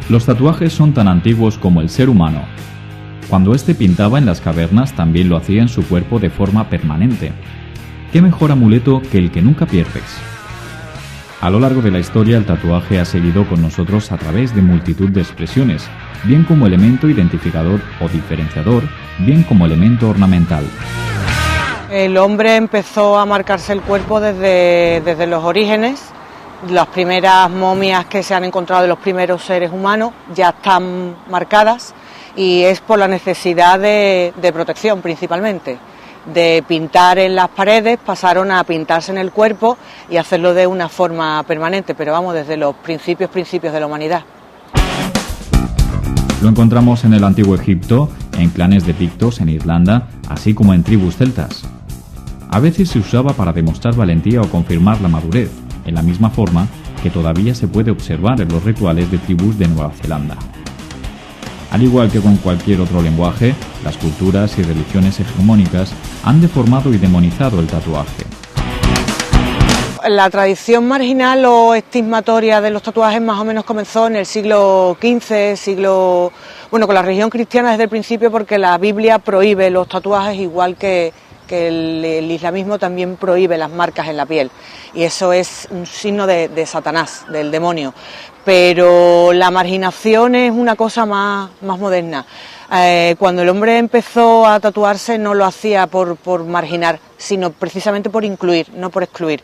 Los tatuajes son tan antiguos como el ser humano. Cuando éste pintaba en las cavernas, también lo hacía en su cuerpo de forma permanente. ¿Qué mejor amuleto que el que nunca pierdes? A lo largo de la historia, el tatuaje ha seguido con nosotros a través de multitud de expresiones, bien como elemento identificador o diferenciador, bien como elemento ornamental. El hombre empezó a marcarse el cuerpo desde los orígenes. Las primeras momias que se han encontrado de los primeros seres humanos ya están marcadas y es por la necesidad de protección principalmente. De pintar en las paredes pasaron a pintarse en el cuerpo y hacerlo de una forma permanente, pero vamos, desde los principios de la humanidad. Lo encontramos en el antiguo Egipto, en clanes de pictos en Irlanda, así como en tribus celtas. A veces se usaba para demostrar valentía o confirmar la madurez, en la misma forma que todavía se puede observar en los rituales de tribus de Nueva Zelanda. Al igual que con cualquier otro lenguaje, las culturas y religiones hegemónicas han deformado y demonizado el tatuaje. La tradición marginal o estigmatoria de los tatuajes más o menos comenzó en el siglo XV, con la religión cristiana desde el principio, porque la Biblia prohíbe los tatuajes igual que el islamismo también prohíbe las marcas en la piel, y eso es un signo de Satanás, del demonio. Pero la marginación es una cosa más moderna. Cuando el hombre empezó a tatuarse no lo hacía por marginar, sino precisamente por incluir, no por excluir,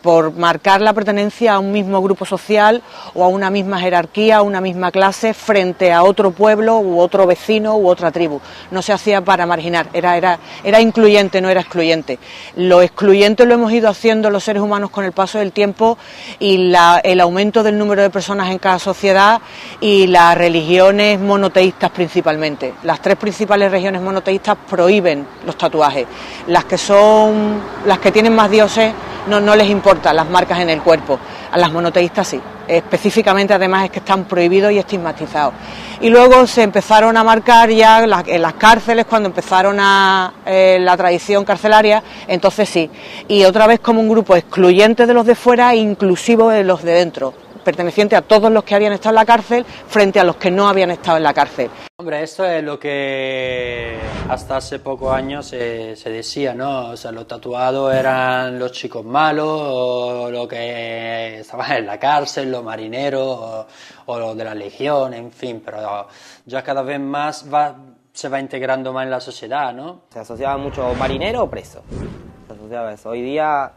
por marcar la pertenencia a un mismo grupo social o a una misma jerarquía, a una misma clase frente a otro pueblo u otro vecino u otra tribu. No se hacía para marginar, era incluyente, no era excluyente. Lo excluyente lo hemos ido haciendo los seres humanos con el paso del tiempo y el aumento del número de personas en cada sociedad y las religiones monoteístas principalmente. Las tres principales religiones monoteístas prohíben los tatuajes. Las que tienen más dioses no les importan las marcas en el cuerpo. A las monoteístas sí. Específicamente además es que están prohibidos y estigmatizados. Y luego se empezaron a marcar ya en las cárceles, cuando empezaron la tradición carcelaria, entonces sí. Y otra vez como un grupo excluyente de los de fuera e inclusivo de los de dentro, perteneciente a todos los que habían estado en la cárcel frente a los que no habían estado en la cárcel. Hombre, esto es lo que hasta hace pocos años se decía, ¿no? O sea, los tatuados eran los chicos malos, o los que estaban en la cárcel, los marineros, o los de la legión, en fin, pero ya cada vez más se va integrando más en la sociedad, ¿no? Se asociaba mucho marinero o preso, se asociaba eso. Hoy día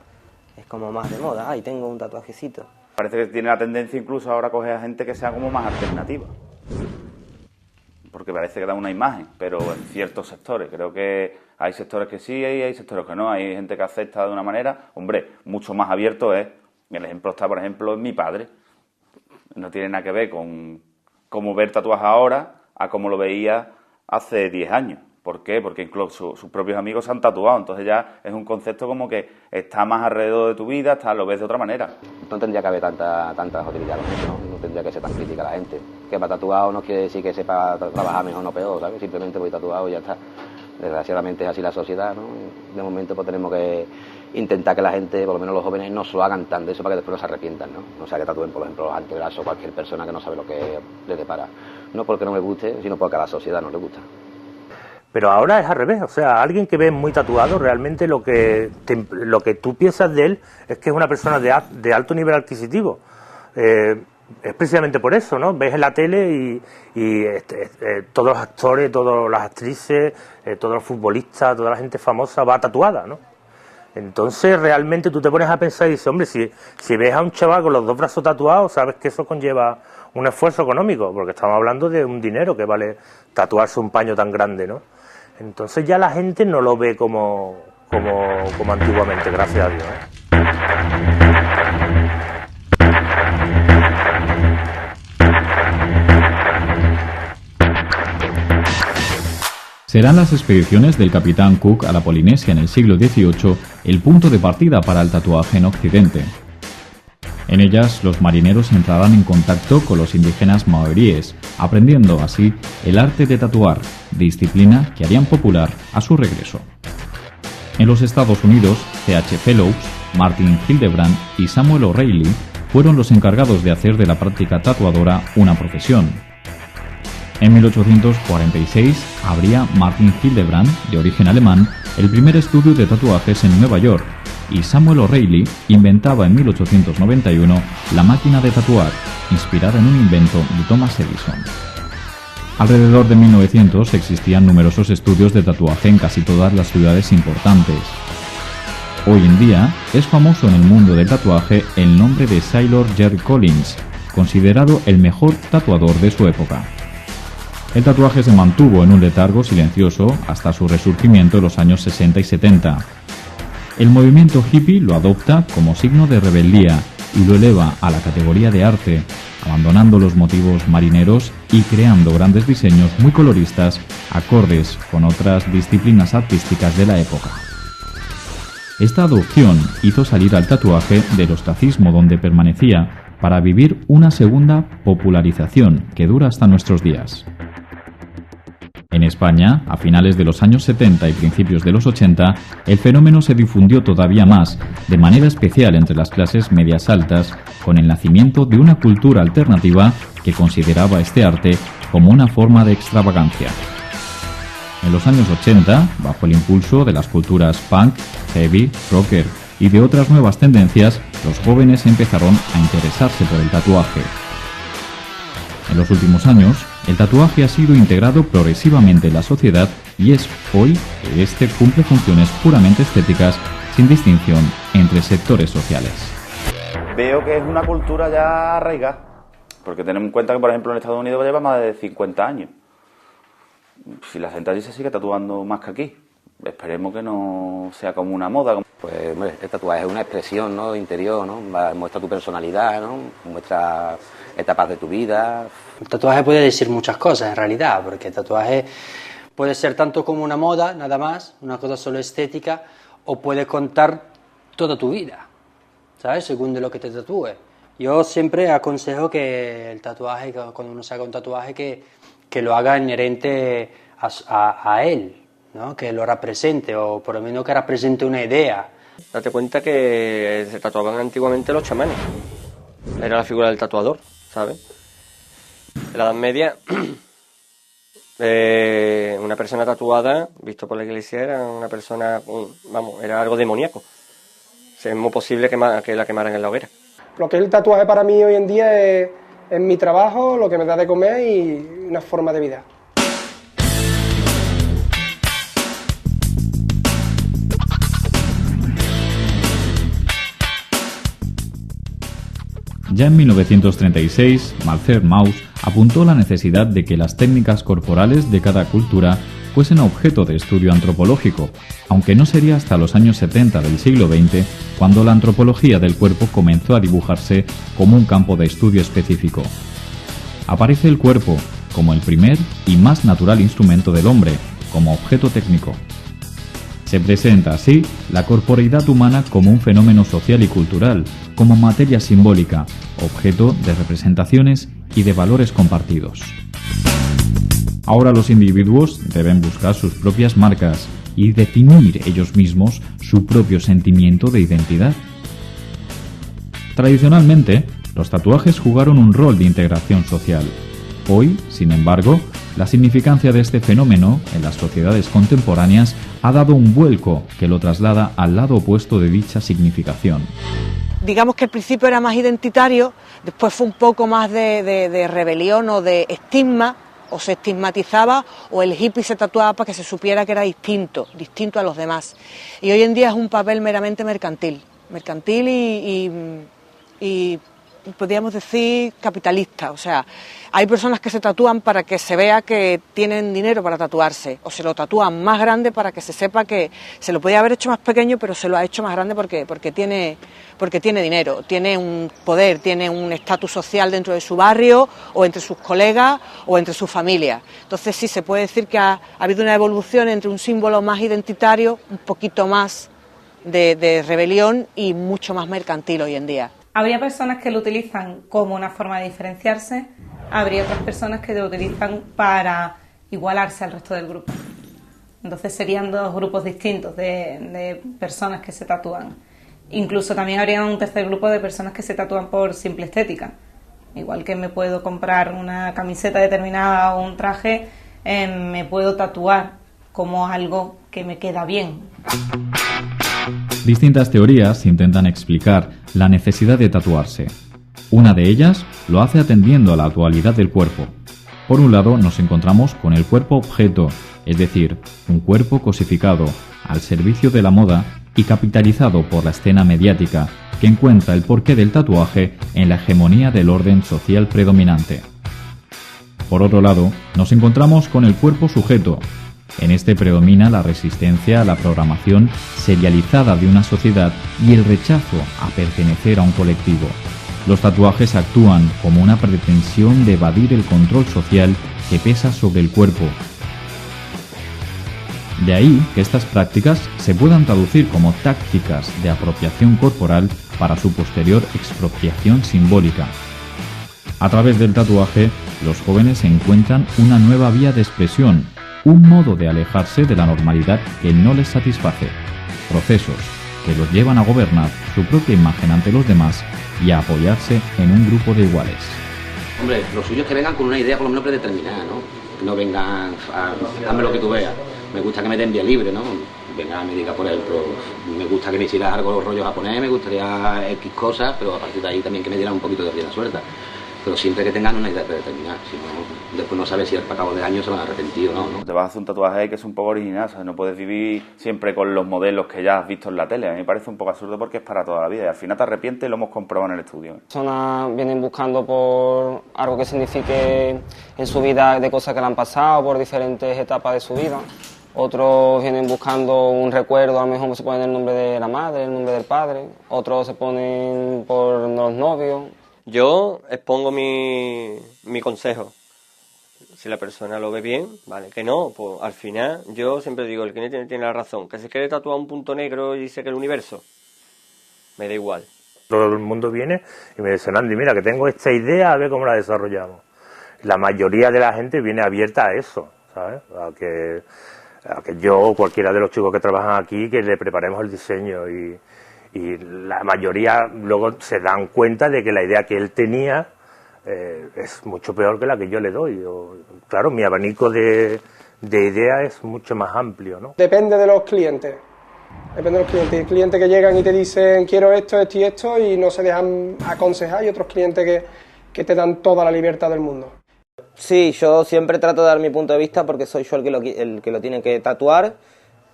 es como más de moda, ay, tengo un tatuajecito. Parece que tiene la tendencia incluso ahora a coger a gente que sea como más alternativa, porque parece que da una imagen, pero en ciertos sectores. Creo que hay sectores que sí y hay sectores que no. Hay gente que acepta de una manera, hombre, mucho más abierto es. El ejemplo está, por ejemplo, en mi padre. No tiene nada que ver con cómo ver tatuajes ahora a cómo lo veía hace 10 años. ¿Por qué? Porque incluso sus propios amigos se han tatuado, entonces ya es un concepto como que está más alrededor de tu vida, lo ves de otra manera. No tendría que haber tanta hostilidad, ¿no? No tendría que ser tan crítica la gente. Que va tatuado no quiere decir que sepa trabajar mejor o peor, ¿sabes? Simplemente voy tatuado y ya está. Desgraciadamente es así la sociedad, ¿no? De momento pues tenemos que intentar que la gente, por lo menos los jóvenes, no se lo hagan tan de eso para que después no se arrepientan, ¿no? No sea que tatúen, por ejemplo, los antebrazos, cualquier persona que no sabe lo que le depara. No porque no me guste, sino porque a la sociedad no le gusta. Pero ahora es al revés, o sea, alguien que ve muy tatuado, realmente lo que tú piensas de él es que es una persona de alto nivel adquisitivo. Es precisamente por eso, ¿no? Ves en la tele y todos los actores, todas las actrices, todos los futbolistas, toda la gente famosa va tatuada, ¿no? Entonces realmente tú te pones a pensar y dices, hombre, si ves a un chaval con los dos brazos tatuados, sabes que eso conlleva un esfuerzo económico, porque estamos hablando de un dinero que vale tatuarse un paño tan grande, ¿no? Entonces ya la gente no lo ve como antiguamente, gracias a Dios, ¿eh? Serán las expediciones del capitán Cook a la Polinesia en el siglo XVIII el punto de partida para el tatuaje en Occidente. En ellas, los marineros entrarán en contacto con los indígenas maoríes, aprendiendo así el arte de tatuar, disciplina que harían popular a su regreso. En los Estados Unidos, C.H. Fellows, Martin Hildebrand y Samuel O'Reilly fueron los encargados de hacer de la práctica tatuadora una profesión. En 1846 abría Martin Hildebrand, de origen alemán, el primer estudio de tatuajes en Nueva York, y Samuel O'Reilly inventaba en 1891 la máquina de tatuar, inspirada en un invento de Thomas Edison. Alrededor de 1900 existían numerosos estudios de tatuaje en casi todas las ciudades importantes. Hoy en día es famoso en el mundo del tatuaje el nombre de Sailor Jerry Collins, considerado el mejor tatuador de su época. El tatuaje se mantuvo en un letargo silencioso hasta su resurgimiento en los años 60 y 70. El movimiento hippie lo adopta como signo de rebeldía y lo eleva a la categoría de arte, abandonando los motivos marineros y creando grandes diseños muy coloristas, acordes con otras disciplinas artísticas de la época. Esta adopción hizo salir al tatuaje del ostracismo donde permanecía para vivir una segunda popularización que dura hasta nuestros días. En España, a finales de los años 70 y principios de los 80, el fenómeno se difundió todavía más, de manera especial entre las clases medias altas, con el nacimiento de una cultura alternativa que consideraba este arte como una forma de extravagancia. En los años 80, bajo el impulso de las culturas punk, heavy, rocker y de otras nuevas tendencias, los jóvenes empezaron a interesarse por el tatuaje. En los últimos años, el tatuaje ha sido integrado progresivamente en la sociedad y es hoy que este cumple funciones puramente estéticas sin distinción entre sectores sociales. Veo que es una cultura ya arraigada, porque tenemos en cuenta que, por ejemplo, en Estados Unidos lleva más de 50 años. Si la gente allí se sigue tatuando más que aquí, esperemos que no sea como una moda. Pues hombre, el tatuaje es una expresión, ¿no?, interior, ¿no? Muestra tu personalidad, ¿no? Muestra etapas de tu vida. El tatuaje puede decir muchas cosas en realidad, porque el tatuaje puede ser tanto como una moda, nada más, una cosa solo estética, o puede contar toda tu vida, ¿sabes? Según de lo que te tatúe. Yo siempre aconsejo que el tatuaje, cuando uno se haga un tatuaje, que lo haga inherente a él, ¿no? Que lo represente, o por lo menos que represente una idea. Date cuenta que se tatuaban antiguamente los chamanes. Era la figura del tatuador, ¿sabes? En la Edad Media, una persona tatuada, visto por la iglesia, era una persona, vamos, era algo demoníaco. Es muy posible que la quemaran en la hoguera. Lo que es el tatuaje para mí hoy en día es mi trabajo, lo que me da de comer y una forma de vida. Ya en 1936, Marcel Mauss apuntó la necesidad de que las técnicas corporales de cada cultura fuesen objeto de estudio antropológico, aunque no sería hasta los años 70 del siglo XX cuando la antropología del cuerpo comenzó a dibujarse como un campo de estudio específico. Aparece el cuerpo como el primer y más natural instrumento del hombre, como objeto técnico. Se presenta así la corporeidad humana como un fenómeno social y cultural, como materia simbólica, objeto de representaciones y de valores compartidos. Ahora los individuos deben buscar sus propias marcas y definir ellos mismos su propio sentimiento de identidad. Tradicionalmente, los tatuajes jugaron un rol de integración social. Hoy, sin embargo, la significancia de este fenómeno en las sociedades contemporáneas ha dado un vuelco que lo traslada al lado opuesto de dicha significación. Digamos que al principio era más identitario, después fue un poco más de rebelión o de estigma, o se estigmatizaba, o el hippie se tatuaba para que se supiera que era distinto a los demás. Y hoy en día es un papel meramente mercantil y podríamos decir capitalista. O sea, hay personas que se tatúan para que se vea que tienen dinero para tatuarse, o se lo tatúan más grande para que se sepa que se lo podía haber hecho más pequeño, pero se lo ha hecho más grande porque tiene dinero, tiene un poder, tiene un estatus social dentro de su barrio, o entre sus colegas, o entre su familia. Entonces sí se puede decir que ha habido una evolución entre un símbolo más identitario, un poquito más de rebelión y mucho más mercantil hoy en día. Habría personas que lo utilizan como una forma de diferenciarse, habría otras personas que lo utilizan para igualarse al resto del grupo. Entonces serían dos grupos distintos de personas que se tatúan. Incluso también habría un tercer grupo de personas que se tatúan por simple estética. Igual que me puedo comprar una camiseta determinada o un traje, me puedo tatuar como algo que me queda bien. Distintas teorías intentan explicar la necesidad de tatuarse. Una de ellas lo hace atendiendo a la actualidad del cuerpo. Por un lado, nos encontramos con el cuerpo objeto, es decir, un cuerpo cosificado, al servicio de la moda y capitalizado por la escena mediática, que encuentra el porqué del tatuaje en la hegemonía del orden social predominante. Por otro lado, nos encontramos con el cuerpo sujeto. En este predomina la resistencia a la programación serializada de una sociedad y el rechazo a pertenecer a un colectivo. Los tatuajes actúan como una pretensión de evadir el control social que pesa sobre el cuerpo. De ahí que estas prácticas se puedan traducir como tácticas de apropiación corporal para su posterior expropiación simbólica. A través del tatuaje, los jóvenes encuentran una nueva vía de expresión, un modo de alejarse de la normalidad que no les satisface, procesos que los llevan a gobernar su propia imagen ante los demás y a apoyarse en un grupo de iguales. Hombre, lo suyo es que vengan con una idea por lo menos predeterminada, ¿no? Que no vengan a dame lo que tú veas. Me gusta que me den vía libre, ¿no? Venga, me diga, por ejemplo, me gusta que me hicieras algo rollo japonés, me gustaría X cosas, pero a partir de ahí también que me dieran un poquito de rienda suelta. Pero siempre que tengan una idea predeterminada, si no, después no sabes si al cabo de años se van a arrepentir o no, ¿no? Te vas a hacer un tatuaje que es un poco original, ¿sabes? No puedes vivir siempre con los modelos que ya has visto en la tele. A mí me parece un poco absurdo porque es para toda la vida y al final te arrepientes y lo hemos comprobado en el estudio. Personas vienen buscando por algo que signifique en su vida de cosas que le han pasado, por diferentes etapas de su vida. Otros vienen buscando un recuerdo, a lo mejor se ponen el nombre de la madre, el nombre del padre. Otros se ponen por los novios. Yo expongo mi consejo. Si la persona lo ve bien, vale, que no, pues al final yo siempre digo, el que tiene la razón, que se quiere tatuar un punto negro y dice que el universo, me da igual. Todo el mundo viene y me dice, Andy, mira que tengo esta idea, a ver cómo la desarrollamos. La mayoría de la gente viene abierta a eso, ¿sabes? A que yo o cualquiera de los chicos que trabajan aquí, que le preparemos el diseño y la mayoría luego se dan cuenta de que la idea que él tenía es mucho peor que la que yo le doy. Claro, mi abanico de ideas es mucho más amplio, ¿no? Depende de los clientes. Depende de los clientes. Hay clientes que llegan y te dicen quiero esto, esto y esto y no se dejan aconsejar, y otros clientes que te dan toda la libertad del mundo. Sí, yo siempre trato de dar mi punto de vista porque soy yo el que lo tiene que tatuar,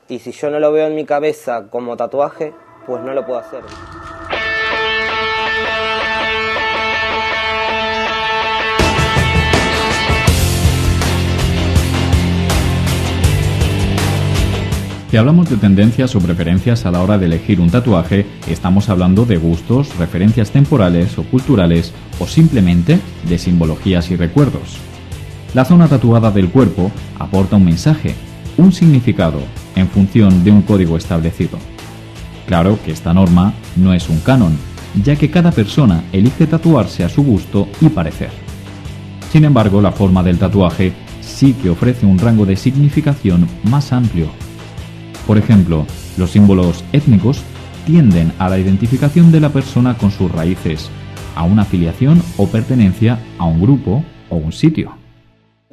y si yo no lo veo en mi cabeza como tatuaje, pues no lo puedo hacer. Si hablamos de tendencias o preferencias a la hora de elegir un tatuaje, estamos hablando de gustos, referencias temporales o culturales o simplemente de simbologías y recuerdos. La zona tatuada del cuerpo aporta un mensaje, un significado, en función de un código establecido. Claro que esta norma no es un canon, ya que cada persona elige tatuarse a su gusto y parecer. Sin embargo, la forma del tatuaje sí que ofrece un rango de significación más amplio. Por ejemplo, los símbolos étnicos tienden a la identificación de la persona con sus raíces, a una afiliación o pertenencia a un grupo o un sitio.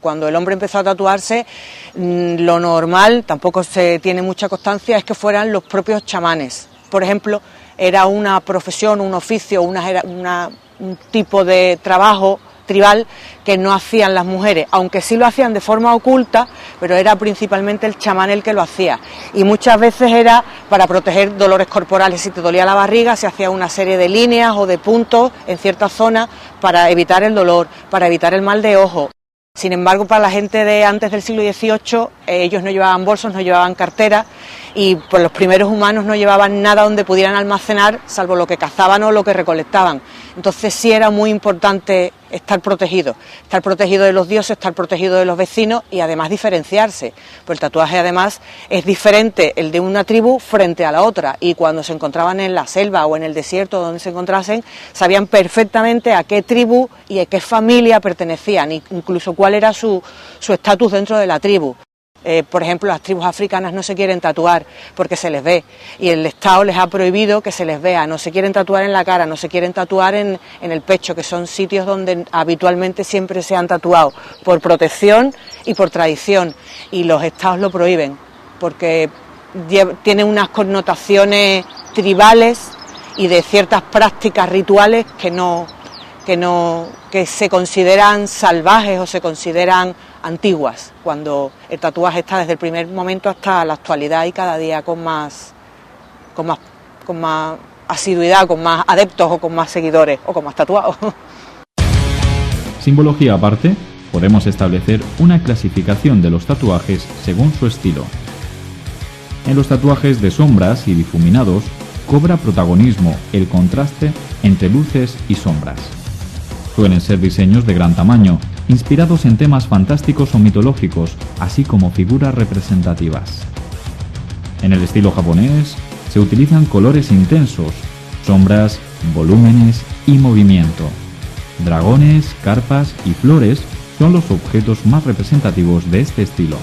Cuando el hombre empezó a tatuarse, lo normal, tampoco se tiene mucha constancia, es que fueran los propios chamanes. Por ejemplo, era una profesión, un oficio, un tipo de trabajo tribal que no hacían las mujeres, aunque sí lo hacían de forma oculta, pero era principalmente el chamán el que lo hacía. Y muchas veces era para proteger dolores corporales. Si te dolía la barriga, se hacía una serie de líneas o de puntos en ciertas zonas para evitar el dolor, para evitar el mal de ojo. Sin embargo, para la gente de antes del siglo XVIII, ellos no llevaban bolsos, no llevaban carteras, y pues los primeros humanos no llevaban nada donde pudieran almacenar, salvo lo que cazaban o lo que recolectaban. Entonces sí era muy importante estar protegido de los dioses, estar protegido de los vecinos y además diferenciarse. Pues el tatuaje además es diferente el de una tribu frente a la otra, y cuando se encontraban en la selva o en el desierto donde se encontrasen, sabían perfectamente a qué tribu y a qué familia pertenecían, incluso cuál era su estatus dentro de la tribu. Por ejemplo, las tribus africanas no se quieren tatuar porque se les ve y el Estado les ha prohibido que se les vea, no se quieren tatuar en la cara, no se quieren tatuar en el pecho, que son sitios donde habitualmente siempre se han tatuado por protección y por tradición, y los Estados lo prohíben porque tiene unas connotaciones tribales y de ciertas prácticas rituales que se consideran salvajes o se consideran antiguas, cuando el tatuaje está desde el primer momento hasta la actualidad y cada día con más asiduidad, con más adeptos o con más seguidores o con más tatuados. Simbología aparte, podemos establecer una clasificación de los tatuajes según su estilo. En los tatuajes de sombras y difuminados cobra protagonismo el contraste entre luces y sombras. Suelen ser diseños de gran tamaño, inspirados en temas fantásticos o mitológicos, así como figuras representativas. En el estilo japonés se utilizan colores intensos, sombras, volúmenes y movimiento. Dragones, carpas y flores son los objetos más representativos de este estilo.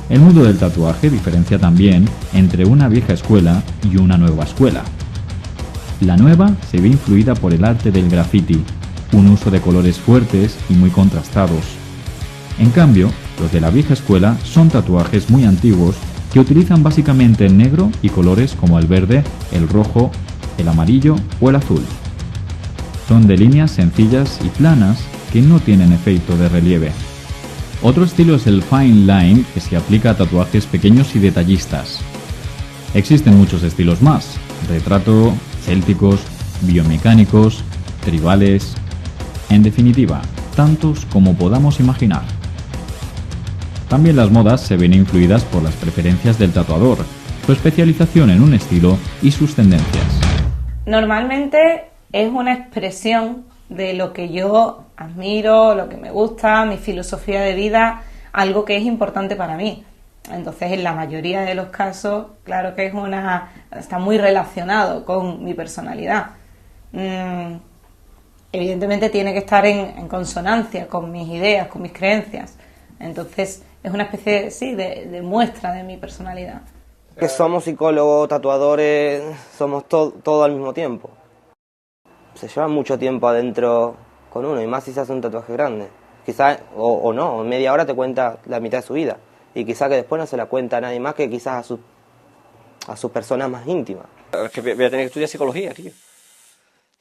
El mundo del tatuaje diferencia también entre una vieja escuela y una nueva escuela. La nueva se ve influida por el arte del graffiti, un uso de colores fuertes y muy contrastados. En cambio, los de la vieja escuela son tatuajes muy antiguos que utilizan básicamente el negro y colores como el verde, el rojo, el amarillo o el azul. Son de líneas sencillas y planas que no tienen efecto de relieve. Otro estilo es el fine line, que se aplica a tatuajes pequeños y detallistas. Existen muchos estilos más: retrato, célticos, biomecánicos, tribales, en definitiva, tantos como podamos imaginar. También las modas se ven influidas por las preferencias del tatuador, su especialización en un estilo y sus tendencias. Normalmente es una expresión de lo que yo admiro, lo que me gusta, mi filosofía de vida, algo que es importante para mí. Entonces, en la mayoría de los casos, claro que está muy relacionado con mi personalidad. Evidentemente tiene que estar en consonancia con mis ideas, con mis creencias. Entonces, es una especie, sí, de muestra de mi personalidad. Que somos psicólogos, tatuadores, somos todo al mismo tiempo. Se lleva mucho tiempo adentro con uno, y más si se hace un tatuaje grande. Quizás, o no, en media hora te cuenta la mitad de su vida. Y quizás que después no se la cuenta a nadie más que quizás a sus personas más íntimas. Es que voy a tener que estudiar psicología, tío.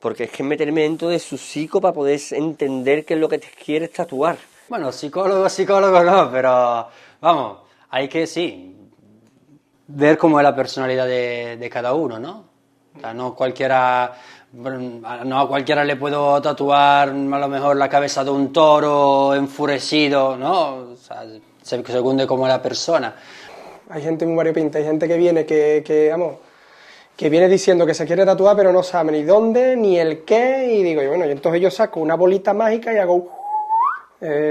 Porque es que meterme dentro de su psico para poder entender qué es lo que te quieres tatuar. Bueno, psicólogo no, pero vamos, hay que ver cómo es la personalidad de cada uno, ¿no? O sea, no a cualquiera le puedo tatuar a lo mejor la cabeza de un toro enfurecido, ¿no? O sea, según de cómo es la persona. Hay gente muy variopinta, hay gente que viene que viene diciendo que se quiere tatuar pero no sabe ni dónde ni el qué, y digo, bueno, y entonces yo saco una bolita mágica y hago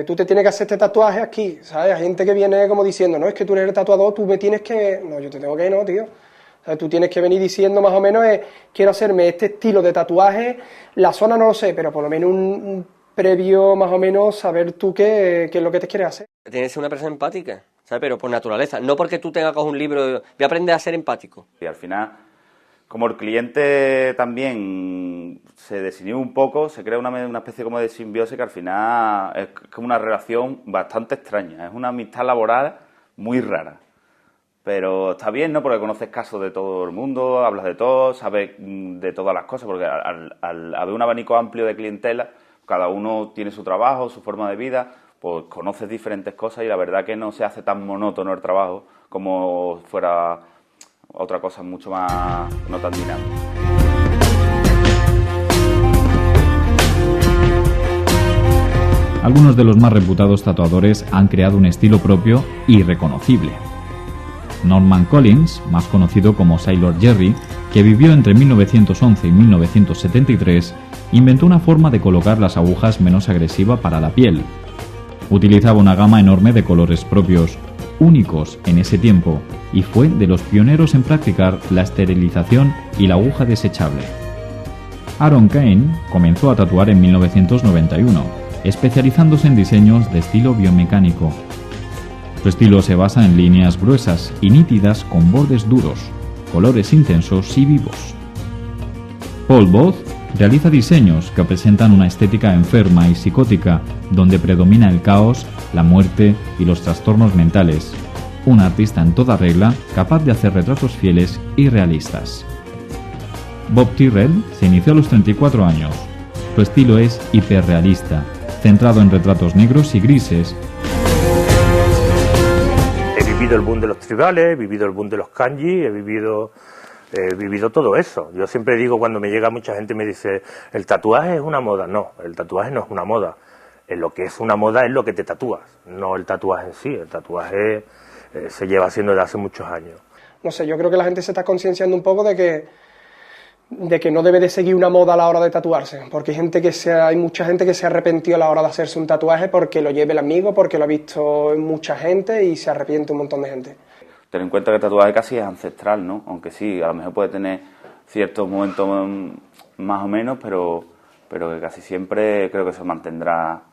tú te tienes que hacer este tatuaje aquí, ¿sabes? Hay gente que viene como diciendo, no, es que tú eres el tatuador, tú me tienes que... No, yo te tengo que no, tío. O sea, tú tienes que venir diciendo más o menos, quiero hacerme este estilo de tatuaje, la zona no lo sé, pero por lo menos un previo más o menos saber tú qué es lo que te quieres hacer. Tienes que ser una persona empática, ¿sabes? Pero por naturaleza, no porque tú tengas un libro, voy a aprender a ser empático. Y al final, como el cliente también se desinhibe un poco, se crea una especie como de simbiosis que al final es como una relación bastante extraña. Es una amistad laboral muy rara. Pero está bien, ¿no? Porque conoces casos de todo el mundo, hablas de todo, sabes de todas las cosas, porque al haber un abanico amplio de clientela, cada uno tiene su trabajo, su forma de vida, pues conoces diferentes cosas y la verdad que no se hace tan monótono el trabajo como fuera otra cosa mucho más no tan dinámica. Algunos de los más reputados tatuadores han creado un estilo propio y reconocible. Norman Collins, más conocido como Sailor Jerry, que vivió entre 1911 y 1973, inventó una forma de colocar las agujas menos agresiva para la piel. Utilizaba una gama enorme de colores propios, únicos en ese tiempo, y fue de los pioneros en practicar la esterilización y la aguja desechable. Aaron Kane comenzó a tatuar en 1991, especializándose en diseños de estilo biomecánico. Su estilo se basa en líneas gruesas y nítidas con bordes duros, colores intensos y vivos. Paul Both realiza diseños que presentan una estética enferma y psicótica, donde predomina el caos, la muerte y los trastornos mentales. Un artista en toda regla, capaz de hacer retratos fieles y realistas. Bob Tyrrell se inició a los 34 años. Su estilo es hiperrealista, centrado en retratos negros y grises. He vivido el boom de los tribales, he vivido el boom de los kanji, he vivido todo eso. Yo siempre digo, cuando me llega mucha gente me dice, el tatuaje es una moda. No, el tatuaje no es una moda. Lo que es una moda es lo que te tatúas, no el tatuaje en sí. El tatuaje se lleva haciendo desde hace muchos años. No sé, yo creo que la gente se está concienciando un poco de que no debe de seguir una moda a la hora de tatuarse, porque hay mucha gente que se arrepintió a la hora de hacerse un tatuaje porque lo lleve el amigo, porque lo ha visto en mucha gente y se arrepiente un montón de gente. Ten en cuenta que el tatuaje casi es ancestral, ¿no? Aunque sí, a lo mejor puede tener ciertos momentos más o menos, pero que casi siempre creo que se mantendrá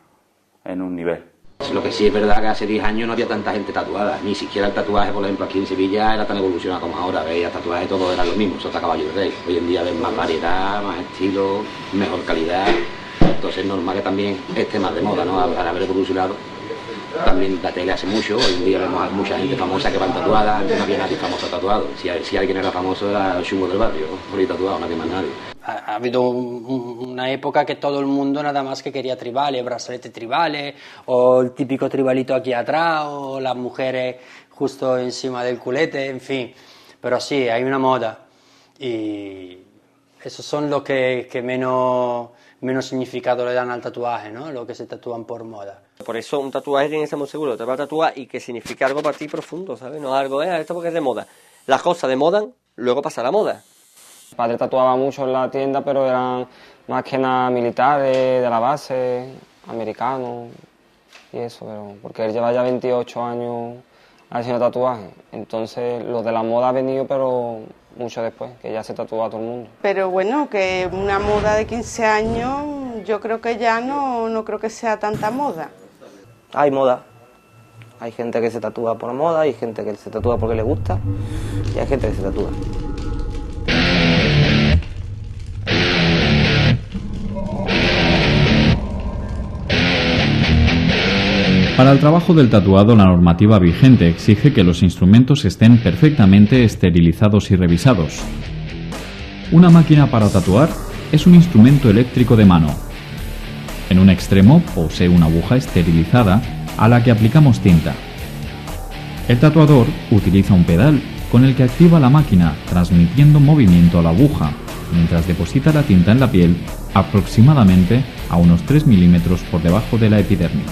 en un nivel. Lo que sí es verdad que hace 10 años no había tanta gente tatuada, ni siquiera el tatuaje, por ejemplo, aquí en Sevilla era tan evolucionado como ahora, veis, el tatuaje todo era lo mismo, sota caballo de rey. Hoy en día ves más variedad, más estilo, mejor calidad, entonces es normal que también esté más de moda, ¿no? Al haber evolucionado. También la tele hace mucho, hoy en día vemos a mucha gente famosa que van tatuada, antes no había nadie famoso tatuado, si alguien era famoso era el chungo del barrio, por ahí tatuado, nadie más nadie. Ha habido una época que todo el mundo nada más que quería tribales, brazaletes tribales, o el típico tribalito aquí atrás, o las mujeres justo encima del culete, en fin. Pero sí, hay una moda, y esos son los que menos significado le dan al tatuaje, ¿no? Los que se tatúan por moda. Por eso un tatuaje tiene que ser muy seguro, te vas a tatuar y que signifique algo para ti profundo, ¿sabes? No algo, esto porque es de moda. Las cosas de moda, luego pasa la moda. Mi padre tatuaba mucho en la tienda, pero eran más que nada militares, de la base, americanos y eso, pero porque él lleva ya 28 años haciendo tatuajes. Entonces, lo de la moda ha venido, pero mucho después, que ya se tatúa a todo el mundo. Pero bueno, que una moda de 15 años, yo creo que ya no creo que sea tanta moda. Hay moda. Hay gente que se tatúa por moda, hay gente que se tatúa porque le gusta y hay gente que se tatúa. Para el trabajo del tatuado, la normativa vigente exige que los instrumentos estén perfectamente esterilizados y revisados. Una máquina para tatuar es un instrumento eléctrico de mano. En un extremo posee una aguja esterilizada a la que aplicamos tinta. El tatuador utiliza un pedal con el que activa la máquina, transmitiendo movimiento a la aguja, mientras deposita la tinta en la piel aproximadamente a unos 3 milímetros por debajo de la epidermis.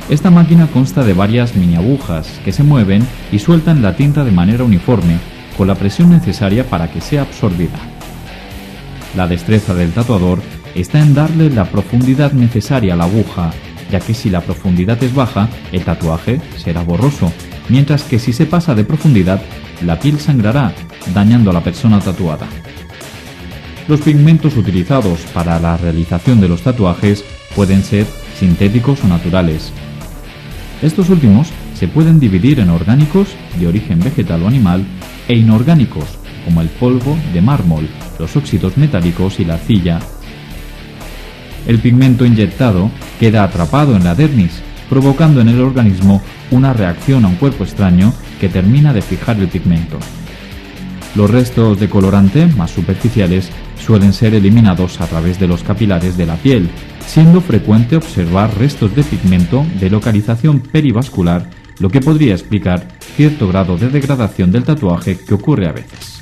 Esta máquina consta de varias mini agujas que se mueven y sueltan la tinta de manera uniforme con la presión necesaria para que sea absorbida. La destreza del tatuador está en darle la profundidad necesaria a la aguja, ya que si la profundidad es baja, el tatuaje será borroso, mientras que si se pasa de profundidad, la piel sangrará, dañando a la persona tatuada. Los pigmentos utilizados para la realización de los tatuajes pueden ser sintéticos o naturales. Estos últimos se pueden dividir en orgánicos, de origen vegetal o animal, e inorgánicos, como el polvo de mármol, los óxidos metálicos y la arcilla. El pigmento inyectado queda atrapado en la dermis, provocando en el organismo una reacción a un cuerpo extraño que termina de fijar el pigmento. Los restos de colorante, más superficiales, suelen ser eliminados a través de los capilares de la piel, siendo frecuente observar restos de pigmento de localización perivascular, lo que podría explicar cierto grado de degradación del tatuaje que ocurre a veces.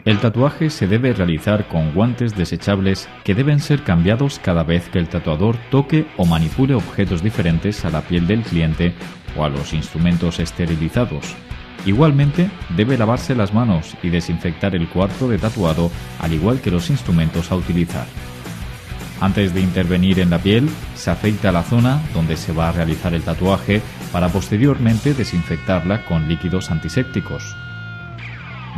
El tatuaje se debe realizar con guantes desechables que deben ser cambiados cada vez que el tatuador toque o manipule objetos diferentes a la piel del cliente o a los instrumentos esterilizados. Igualmente, debe lavarse las manos y desinfectar el cuarto de tatuado, al igual que los instrumentos a utilizar. Antes de intervenir en la piel, se afeita la zona donde se va a realizar el tatuaje para posteriormente desinfectarla con líquidos antisépticos.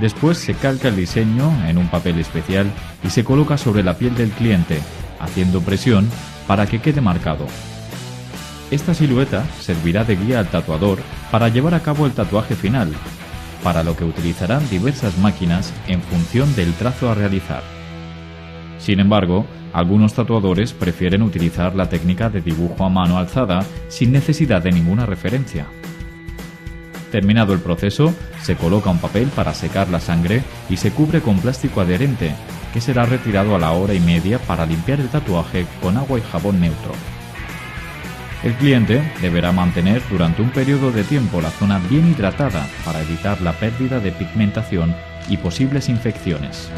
Después se calca el diseño en un papel especial y se coloca sobre la piel del cliente, haciendo presión para que quede marcado. Esta silueta servirá de guía al tatuador para llevar a cabo el tatuaje final, para lo que utilizarán diversas máquinas en función del trazo a realizar. Sin embargo, algunos tatuadores prefieren utilizar la técnica de dibujo a mano alzada sin necesidad de ninguna referencia. Terminado el proceso, se coloca un papel para secar la sangre y se cubre con plástico adherente, que será retirado a la hora y media para limpiar el tatuaje con agua y jabón neutro. El cliente deberá mantener durante un periodo de tiempo la zona bien hidratada para evitar la pérdida de pigmentación y posibles infecciones.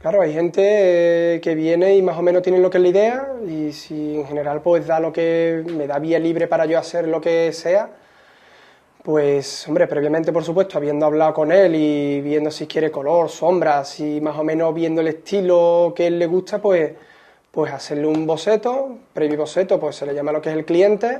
Claro, hay gente que viene y más o menos tiene lo que es la idea, y si en general pues da lo que me da vía libre para yo hacer lo que sea, pues hombre, previamente por supuesto, habiendo hablado con él y viendo si quiere color, sombras y más o menos viendo el estilo que él le gusta, pues hacerle un boceto, previo boceto, pues se le llama lo que es el cliente,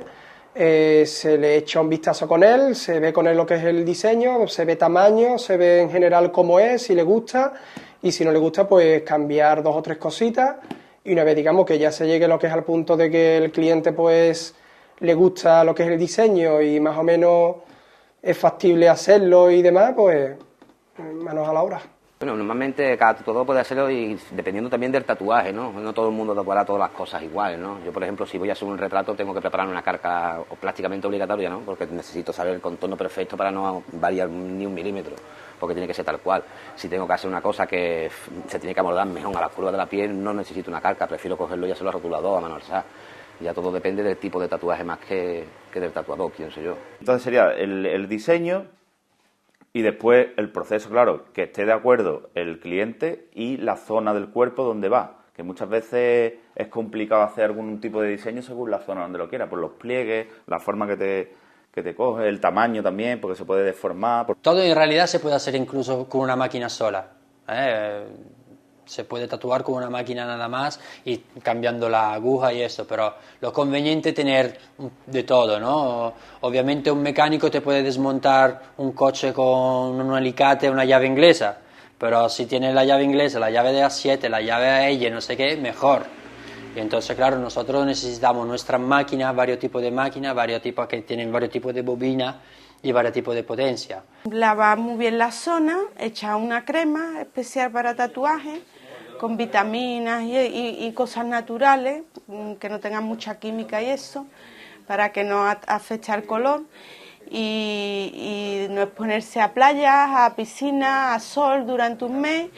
se le echa un vistazo con él, se ve con él lo que es el diseño, se ve tamaño, se ve en general cómo es, si le gusta. Y si no le gusta, pues cambiar 2 o 3 cositas, y una vez digamos que ya se llegue lo que es al punto de que el cliente pues le gusta lo que es el diseño y más o menos es factible hacerlo y demás, pues manos a la obra. Bueno, normalmente cada tatuador puede hacerlo y dependiendo también del tatuaje, ¿no? No todo el mundo tatuará todas las cosas iguales, ¿no? Yo, por ejemplo, si voy a hacer un retrato tengo que prepararme una carga plásticamente obligatoria, ¿no? Porque necesito saber el contorno perfecto para no variar ni un milímetro, porque tiene que ser tal cual. Si tengo que hacer una cosa que se tiene que amoldar mejor a la curva de la piel, no necesito una carga, prefiero cogerlo y hacerlo a rotulador, a mano alzada. Ya todo depende del tipo de tatuaje más que del tatuador, pienso yo. Entonces sería el diseño y después el proceso, claro, que esté de acuerdo el cliente y la zona del cuerpo donde va, que muchas veces es complicado hacer algún tipo de diseño según la zona donde lo quiera, por los pliegues, la forma que te coge, el tamaño también, porque se puede deformar. Todo en realidad se puede hacer incluso con una máquina sola. Se puede tatuar con una máquina nada más y cambiando la aguja y eso, pero lo conveniente es tener de todo, ¿no? Obviamente un mecánico te puede desmontar un coche con un alicate, una llave inglesa, pero si tienes la llave inglesa, la llave de A7, la llave AEG, no sé qué, mejor. Y entonces, claro, nosotros necesitamos nuestras máquinas, varios tipos de máquinas, varios tipos que tienen varios tipos de bobina y varios tipos de potencia. Lavar muy bien la zona, echar una crema especial para tatuajes, con vitaminas y cosas naturales, que no tengan mucha química y eso, para que no afecte al color, y no exponerse a playas, a piscinas, a sol durante un mes.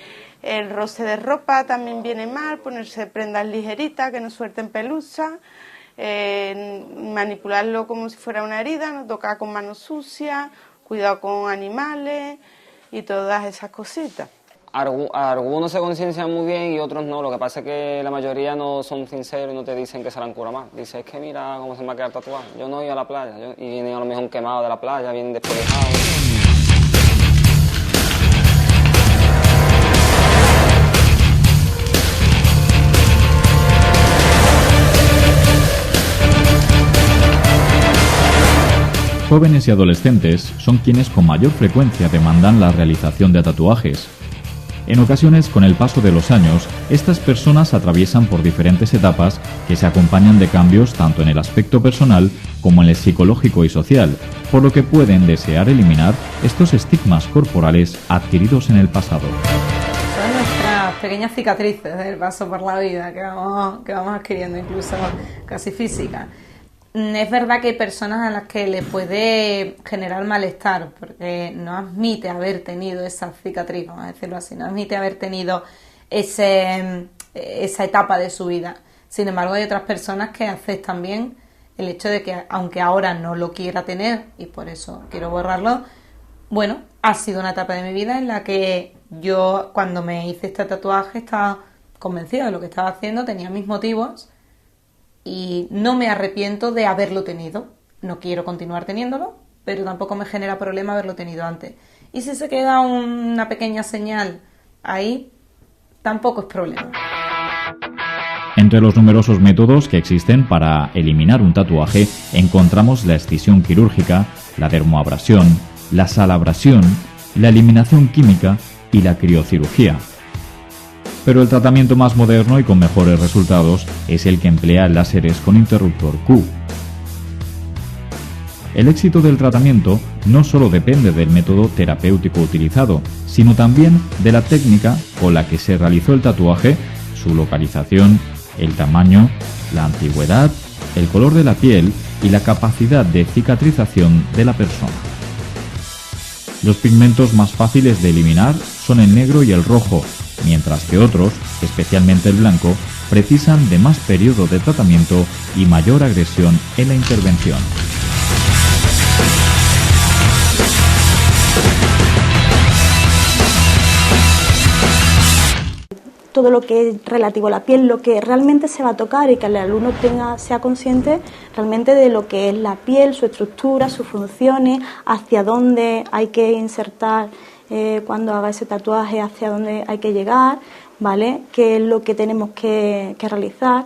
El roce de ropa también viene mal, ponerse prendas ligeritas que no suelten pelusa, manipularlo como si fuera una herida, no tocar con manos sucias, cuidado con animales y todas esas cositas. Algunos se conciencian muy bien y otros no. Lo que pasa es que la mayoría no son sinceros y no te dicen que se la han curado más. Dices, es que mira cómo se me ha quedado tatuado. Yo no he ido a la playa. Y vienen a lo mejor quemados de la playa, bien despejados. Jóvenes y adolescentes son quienes con mayor frecuencia demandan la realización de tatuajes. En ocasiones, con el paso de los años, estas personas atraviesan por diferentes etapas que se acompañan de cambios tanto en el aspecto personal como en el psicológico y social, por lo que pueden desear eliminar estos estigmas corporales adquiridos en el pasado. Son nuestras pequeñas cicatrices del paso por la vida que vamos adquiriendo, incluso casi físicas. Es verdad que hay personas a las que les puede generar malestar porque no admite haber tenido esa cicatriz, vamos a decirlo así, no admite haber tenido esa etapa de su vida. Sin embargo, hay otras personas que aceptan bien el hecho de que, aunque ahora no lo quiera tener y por eso quiero borrarlo, bueno, ha sido una etapa de mi vida en la que yo, cuando me hice este tatuaje, estaba convencida de lo que estaba haciendo, tenía mis motivos y no me arrepiento de haberlo tenido. No quiero continuar teniéndolo, pero tampoco me genera problema haberlo tenido antes. Y si se queda una pequeña señal ahí, tampoco es problema. Entre los numerosos métodos que existen para eliminar un tatuaje encontramos la excisión quirúrgica, la dermoabrasión, la salabración, la eliminación química y la criocirugía. Pero el tratamiento más moderno y con mejores resultados es el que emplea láseres con interruptor Q. El éxito del tratamiento no solo depende del método terapéutico utilizado, sino también de la técnica con la que se realizó el tatuaje, su localización, el tamaño, la antigüedad, el color de la piel y la capacidad de cicatrización de la persona. Los pigmentos más fáciles de eliminar son el negro y el rojo, mientras que otros, especialmente el blanco, precisan de más periodo de tratamiento y mayor agresión en la intervención. Todo lo que es relativo a la piel, lo que realmente se va a tocar y que el alumno sea consciente realmente de lo que es la piel, su estructura, sus funciones, hacia dónde hay que insertar cuando haga ese tatuaje, hacia dónde hay que llegar, ¿vale? Qué es lo que tenemos que realizar.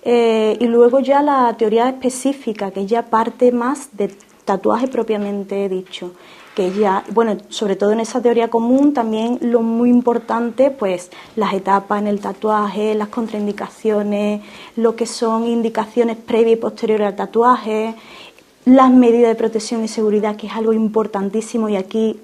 Y luego ya la teoría específica, que ya parte más de tatuaje propiamente dicho, que ya, bueno, sobre todo en esa teoría común también lo muy importante, pues las etapas en el tatuaje, las contraindicaciones, lo que son indicaciones previas y posteriores al tatuaje, las medidas de protección y seguridad, que es algo importantísimo y aquí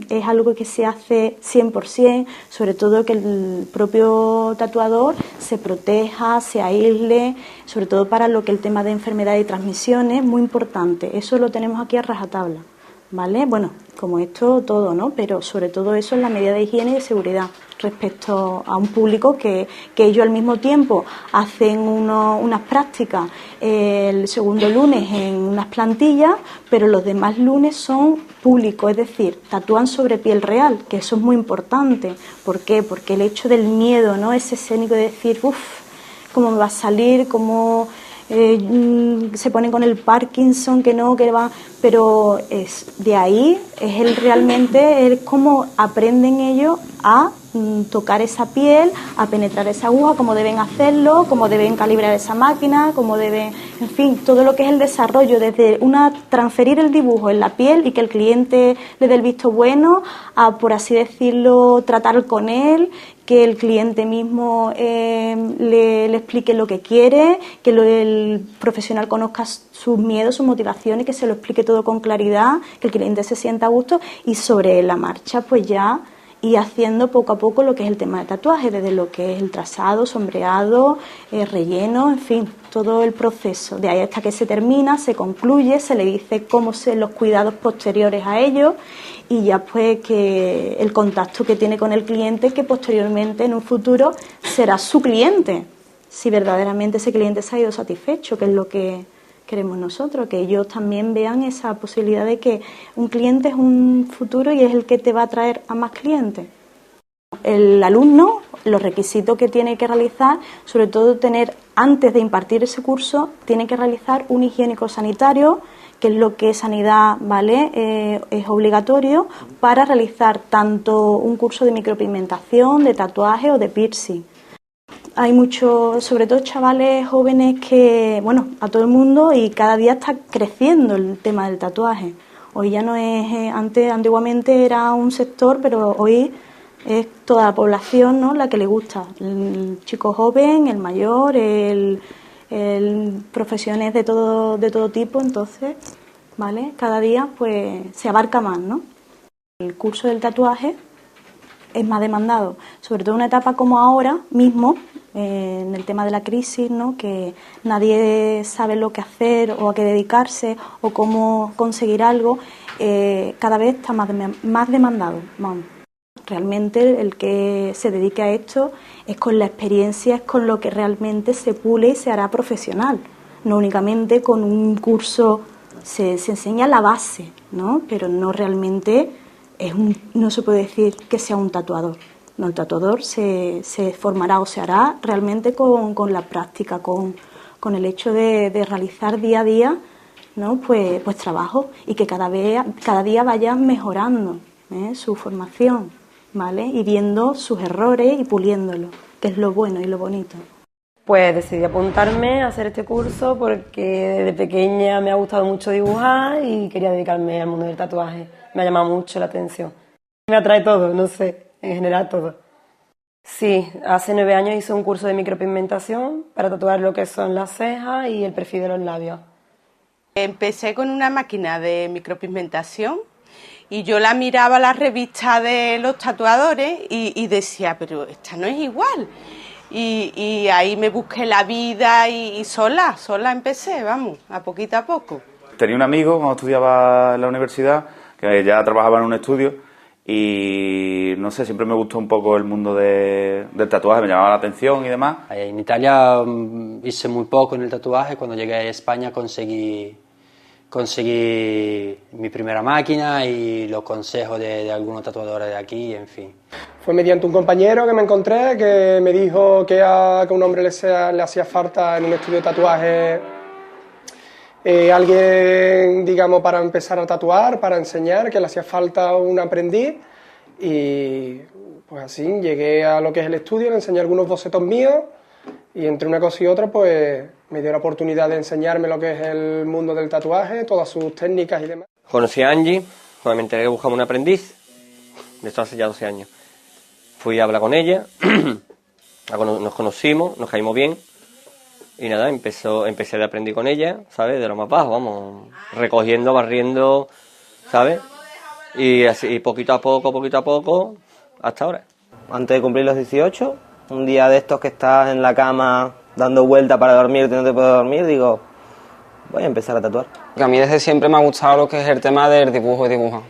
es algo que se hace 100%, sobre todo que el propio tatuador se proteja, se aísle, sobre todo para lo que el tema de enfermedades y transmisiones, muy importante, eso lo tenemos aquí a rajatabla. ¿Vale? Bueno, como esto todo, ¿no? Pero sobre todo eso es la medida de higiene y de seguridad respecto a un público que ellos al mismo tiempo hacen unas prácticas el segundo lunes en unas plantillas, pero los demás lunes son públicos, es decir, tatúan sobre piel real, que eso es muy importante. ¿Por qué? Porque el hecho del miedo, ¿no? Ese escénico de decir, uff, ¿cómo me va a salir? ¿Cómo...? Se ponen con el Parkinson, que no, que va, pero es de ahí, es cómo aprenden ellos a tocar esa piel, a penetrar esa aguja, cómo deben hacerlo, cómo deben calibrar esa máquina, cómo deben, en fin, todo lo que es el desarrollo, desde transferir el dibujo en la piel y que el cliente le dé el visto bueno, a, por así decirlo, tratar con él, que el cliente mismo le explique lo que quiere, que el profesional conozca sus miedos, sus motivaciones, que se lo explique todo con claridad, que el cliente se sienta a gusto y sobre la marcha pues ya ir haciendo poco a poco lo que es el tema de tatuaje, desde lo que es el trazado, sombreado, relleno, en fin, todo el proceso. De ahí hasta que se termina, se concluye, se le dice cómo son los cuidados posteriores a ello y ya pues que el contacto que tiene con el cliente, que posteriormente en un futuro será su cliente, si verdaderamente ese cliente se ha ido satisfecho, que es lo que queremos nosotros, que ellos también vean esa posibilidad de que un cliente es un futuro y es el que te va a traer a más clientes. El alumno, los requisitos que tiene que realizar, sobre todo antes de impartir ese curso, tiene que realizar un higiénico sanitario, que es lo que sanidad, ¿vale? Es obligatorio para realizar tanto un curso de micropigmentación, de tatuaje o de piercing. Hay muchos, sobre todo chavales jóvenes que, bueno, a todo el mundo y cada día está creciendo el tema del tatuaje. Hoy ya no es, antiguamente era un sector, pero hoy es toda la población, ¿no?, la que le gusta. El chico joven, el mayor, el profesiones de todo tipo, entonces, ¿vale? Cada día pues se abarca más, ¿no? El curso del tatuaje es más demandado, sobre todo en una etapa como ahora mismo, en el tema de la crisis, ¿no?, que nadie sabe lo que hacer o a qué dedicarse o cómo conseguir algo, cada vez está más demandado, vamos. Realmente el que se dedique a esto es con la experiencia, es con lo que realmente se pule y se hará profesional, no únicamente con un curso, se enseña la base, ¿no?, pero no realmente no se puede decir que sea un tatuador. No, el tatuador se formará o se hará realmente con la práctica, con el hecho de realizar día a día, ¿no?, pues trabajo y que cada día vaya mejorando su formación, ¿vale? Y viendo sus errores y puliéndolos, que es lo bueno y lo bonito. Pues decidí apuntarme a hacer este curso porque desde pequeña me ha gustado mucho dibujar y quería dedicarme al mundo del tatuaje. Me ha llamado mucho la atención. Me atrae todo, no sé, en general todo. Sí, hace 9 años hice un curso de micropigmentación para tatuar lo que son las cejas y el perfil de los labios. Empecé con una máquina de micropigmentación y yo la miraba la revista de los tatuadores y decía, pero esta no es igual. Y ahí me busqué la vida y sola empecé, vamos, a poco. Tenía un amigo cuando estudiaba en la universidad que ya trabajaba en un estudio y no sé, siempre me gustó un poco el mundo del tatuaje, me llamaba la atención y demás. En Italia hice muy poco en el tatuaje, cuando llegué a España conseguí mi primera máquina y los consejos de algunos tatuadores de aquí, en fin. Fue mediante un compañero que me encontré que me dijo que a un hombre le hacía falta en un estudio de tatuaje alguien, digamos, para empezar a tatuar, para enseñar, que le hacía falta un aprendiz y pues así llegué a lo que es el estudio, le enseñé algunos bocetos míos y entre una cosa y otra pues me dio la oportunidad de enseñarme lo que es el mundo del tatuaje, todas sus técnicas y demás. Conocí a Angie, cuando me enteré que buscaba un aprendiz, de esto hace ya 12 años. Fui a hablar con ella, nos conocimos, nos caímos bien y nada, empecé a aprender con ella, ¿sabes? De lo más bajo, vamos, recogiendo, barriendo, ¿sabes? Y así poquito a poco, hasta ahora. Antes de cumplir los 18, un día de estos que estás en la cama dando vueltas para dormirte y no te puedes dormir, digo, voy a empezar a tatuar. A mí desde siempre me ha gustado lo que es el tema del dibujo y dibujar.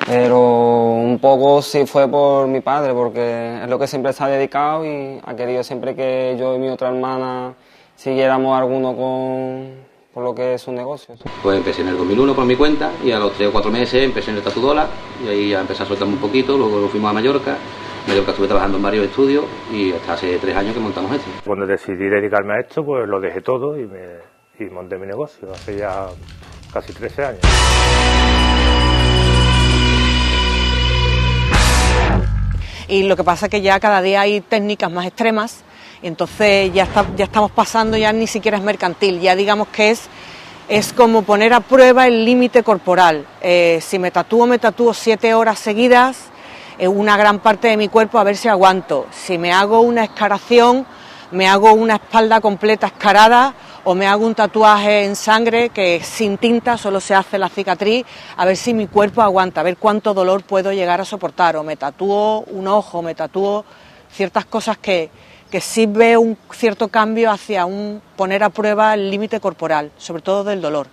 Pero un poco sí fue por mi padre, porque es lo que siempre se ha dedicado y ha querido siempre que yo y mi otra hermana siguiéramos alguno con lo que es un negocio. Pues empecé en el 2001 por mi cuenta y a los 3 o 4 meses empecé en el Tatudola y ahí ya empecé a soltarme un poquito, luego fuimos a Mallorca. En Mallorca estuve trabajando en varios estudios y hasta hace 3 años que montamos esto. Cuando decidí dedicarme a esto, pues lo dejé todo y monté mi negocio, hace ya casi 13 años. Y lo que pasa es que ya cada día hay técnicas más extremas y entonces ya estamos pasando, ya ni siquiera es mercantil, ya digamos que es como poner a prueba el límite corporal. Si me tatúo 7 horas seguidas, una gran parte de mi cuerpo a ver si aguanto. Si me hago una escaración, me hago una espalda completa escarada o me hago un tatuaje en sangre que sin tinta solo se hace la cicatriz, a ver si mi cuerpo aguanta, a ver cuánto dolor puedo llegar a soportar, o me tatúo un ojo, me tatúo ciertas cosas que sí veo un cierto cambio hacia un poner a prueba el límite corporal, sobre todo del dolor.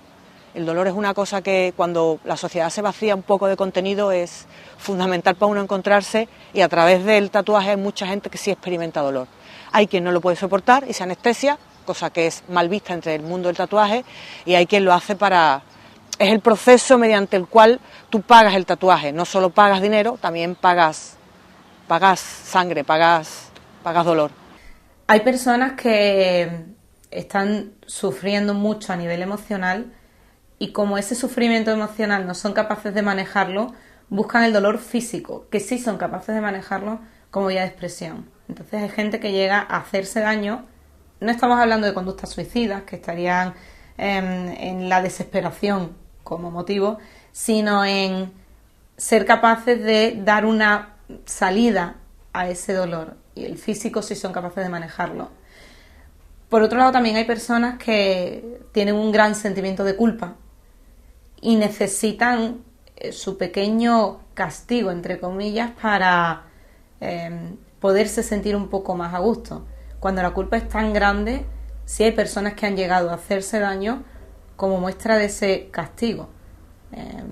El dolor es una cosa que cuando la sociedad se vacía un poco de contenido es fundamental para uno encontrarse, y a través del tatuaje hay mucha gente que sí experimenta dolor. Hay quien no lo puede soportar y se anestesia, cosa que es mal vista entre el mundo del tatuaje, y hay quien lo hace es el proceso mediante el cual tú pagas el tatuaje, no solo pagas dinero, también pagas sangre, pagas dolor. Hay personas que están sufriendo mucho a nivel emocional y como ese sufrimiento emocional no son capaces de manejarlo, buscan el dolor físico, que sí son capaces de manejarlo como vía de expresión. Entonces hay gente que llega a hacerse daño. No estamos hablando de conductas suicidas, que estarían en la desesperación como motivo, sino en ser capaces de dar una salida a ese dolor. Y el físico sí son capaces de manejarlo. Por otro lado, también hay personas que tienen un gran sentimiento de culpa y necesitan su pequeño castigo, entre comillas, para poderse sentir un poco más a gusto. Cuando la culpa es tan grande, sí hay personas que han llegado a hacerse daño como muestra de ese castigo.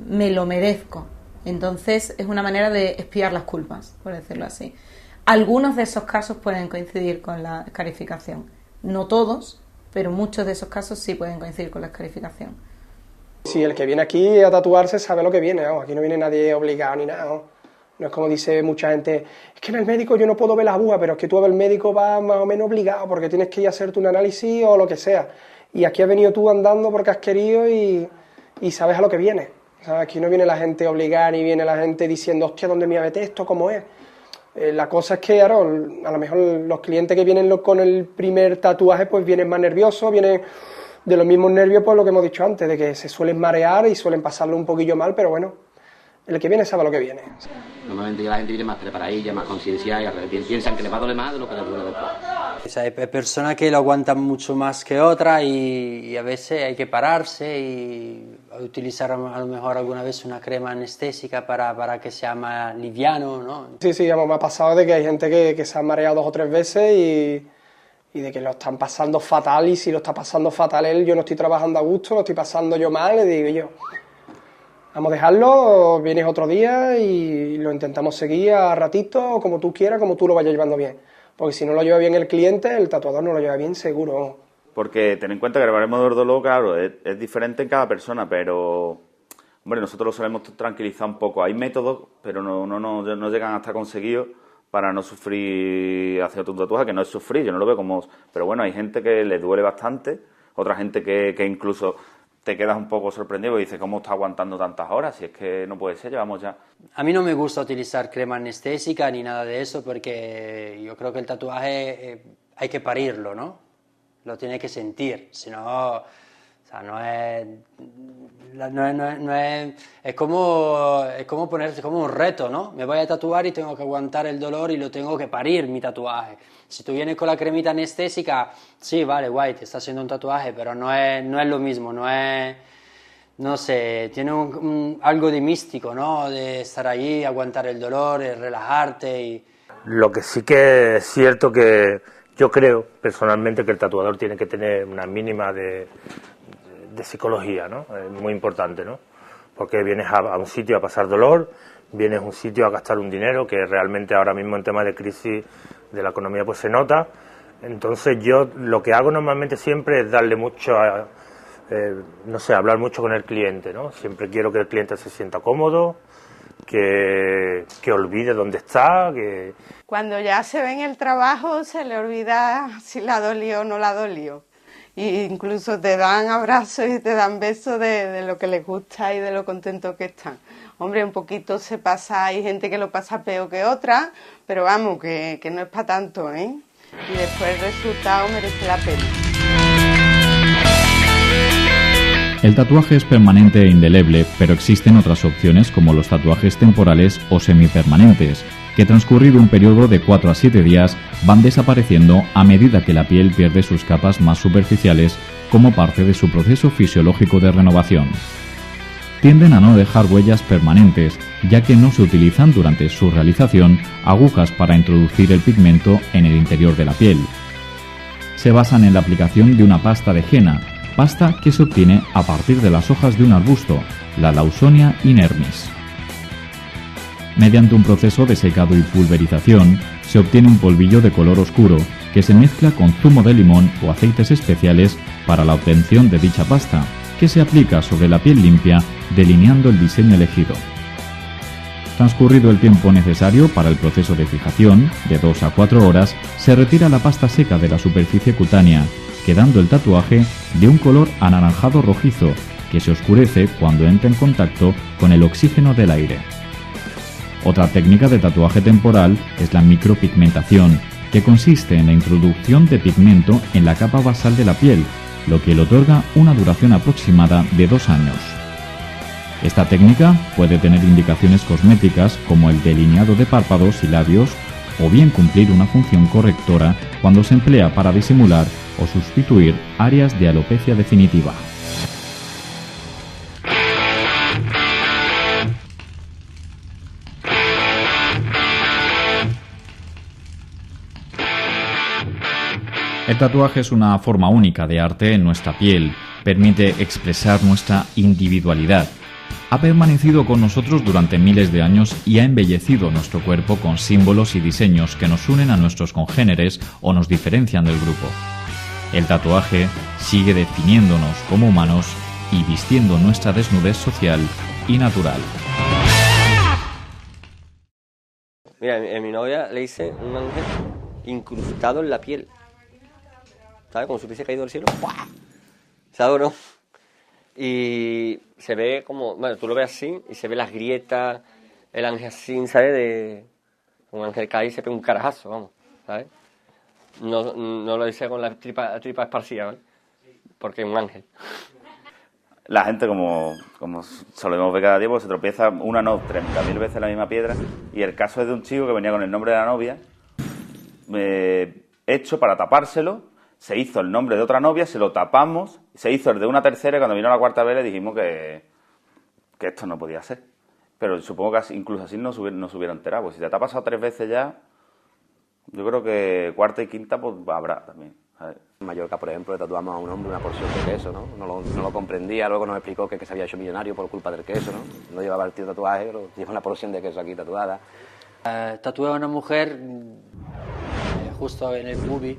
Me lo merezco. Entonces es una manera de expiar las culpas, por decirlo así. Algunos de esos casos pueden coincidir con la escarificación. No todos, pero muchos de esos casos sí pueden coincidir con la escarificación. Si el que viene aquí a tatuarse sabe lo que viene, ¿no? Aquí no viene nadie obligado ni nada, ¿no? No es como dice mucha gente, es que en el médico yo no puedo ver la aguja, pero es que tú el médico vas más o menos obligado porque tienes que ir a hacerte un análisis o lo que sea. Y aquí has venido tú andando porque has querido y sabes a lo que viene. O sea, aquí no viene la gente obligada ni viene la gente diciendo, hostia, ¿dónde me voy a meter esto? ¿Cómo es? La cosa es que, claro, a lo mejor los clientes que vienen con el primer tatuaje pues vienen más nerviosos, vienen de los mismos nervios por lo que hemos dicho antes, de que se suelen marear y suelen pasarlo un poquillo mal, pero bueno, el que viene sabe lo que viene. Normalmente ya la gente viene más preparadilla, más concienciada y piensan que les va a doler más de lo que les duele después. O sea, hay personas que lo aguantan mucho más que otras y a veces hay que pararse y utilizar a lo mejor alguna vez una crema anestésica para que sea más liviano, ¿no? Sí, me ha pasado de que hay gente que se ha mareado 2 o 3 veces y de que lo están pasando fatal, y si lo está pasando fatal él, yo no estoy trabajando a gusto, lo estoy pasando yo mal, le digo yo, vamos a dejarlo, vienes otro día y lo intentamos seguir a ratito, como tú quieras, como tú lo vayas llevando bien. Porque si no lo lleva bien el cliente, el tatuador no lo lleva bien seguro. Porque ten en cuenta que el baremo del dolor, claro, es diferente en cada persona, pero, hombre, nosotros lo solemos tranquilizar un poco. Hay métodos, pero no llegan hasta conseguidos para no sufrir haciendo un tatuaje, que no es sufrir, yo no lo veo como... Pero bueno, hay gente que le duele bastante, otra gente que incluso te quedas un poco sorprendido y dices, ¿cómo está aguantando tantas horas? Si es que no puede ser, llevamos ya... A mí no me gusta utilizar crema anestésica ni nada de eso, porque yo creo que el tatuaje hay que parirlo, ¿no? Lo tiene que sentir, si no... O sea, no es... Es como ponerse como un reto, ¿no? Me voy a tatuar y tengo que aguantar el dolor y lo tengo que parir, mi tatuaje. Si tú vienes con la cremita anestésica, sí, vale, guay, te está haciendo un tatuaje, pero no es lo mismo, no es... No sé, tiene algo de místico, ¿no? De estar allí, aguantar el dolor, relajarte y... Lo que sí que es cierto que yo creo, personalmente, que el tatuador tiene que tener una mínima de psicología, ¿no? Es muy importante, ¿no? Porque vienes a un sitio a pasar dolor, vienes a un sitio a gastar un dinero que realmente ahora mismo en tema de crisis de la economía pues se nota. Entonces yo lo que hago normalmente siempre es darle mucho a, no sé, hablar mucho con el cliente, ¿no? Siempre quiero que el cliente se sienta cómodo, que olvide dónde está, que... Cuando ya se ve en el trabajo se le olvida si la dolió o no la dolió. Y incluso te dan abrazos y te dan besos de lo que les gusta y de lo contentos que están. Hombre, un poquito se pasa, hay gente que lo pasa peor que otra, pero vamos, que no es para tanto, ¿eh? Y después el resultado merece la pena. El tatuaje es permanente e indeleble, pero existen otras opciones como los tatuajes temporales o semipermanentes, que transcurrido un periodo de 4 a 7 días van desapareciendo a medida que la piel pierde sus capas más superficiales como parte de su proceso fisiológico de renovación. Tienden a no dejar huellas permanentes, ya que no se utilizan durante su realización agujas para introducir el pigmento en el interior de la piel. Se basan en la aplicación de una pasta de henna, pasta que se obtiene a partir de las hojas de un arbusto, la Lawsonia inermis. Mediante un proceso de secado y pulverización, se obtiene un polvillo de color oscuro que se mezcla con zumo de limón o aceites especiales para la obtención de dicha pasta, que se aplica sobre la piel limpia, delineando el diseño elegido. Transcurrido el tiempo necesario para el proceso de fijación, de 2 a 4 horas, se retira la pasta seca de la superficie cutánea, quedando el tatuaje de un color anaranjado rojizo, que se oscurece cuando entra en contacto con el oxígeno del aire. Otra técnica de tatuaje temporal es la micropigmentación, que consiste en la introducción de pigmento en la capa basal de la piel, lo que le otorga una duración aproximada de 2 años. Esta técnica puede tener indicaciones cosméticas como el delineado de párpados y labios, o bien cumplir una función correctora cuando se emplea para disimular o sustituir áreas de alopecia definitiva. El tatuaje es una forma única de arte en nuestra piel, permite expresar nuestra individualidad. Ha permanecido con nosotros durante miles de años y ha embellecido nuestro cuerpo con símbolos y diseños que nos unen a nuestros congéneres o nos diferencian del grupo. El tatuaje sigue definiéndonos como humanos y vistiendo nuestra desnudez social y natural. Mira, a mi novia le hice un ángel incrustado en la piel. ¿Sabes? Como si hubiese caído del cielo. ¡Pua! Se adoró. Y se ve como... Bueno, tú lo ves así y se ve las grietas, el ángel así, ¿sabes? Un ángel cae y se pega un carajazo, vamos, ¿sabes? No lo dice con la tripa esparcida, ¿vale? Porque es un ángel. La gente, como solemos ver cada día, pues se tropieza 30.000 veces la misma piedra. Y el caso es de un chico que venía con el nombre de la novia, hecho para tapárselo. Se hizo el nombre de otra novia, se lo tapamos, se hizo el de una tercera y cuando vino la cuarta vez le dijimos que esto no podía ser. Pero supongo que incluso así no se hubiera enterado. Pues si te ha pasado 3 veces ya, yo creo que cuarta y quinta pues habrá también. En Mallorca, por ejemplo, le tatuamos a un hombre una porción de queso, ¿no? No lo comprendía, luego nos explicó que se había hecho millonario por culpa del queso, ¿no? No llevaba el tío tatuaje, pero lleva una porción de queso aquí tatuada. Tatué a una mujer justo en el movie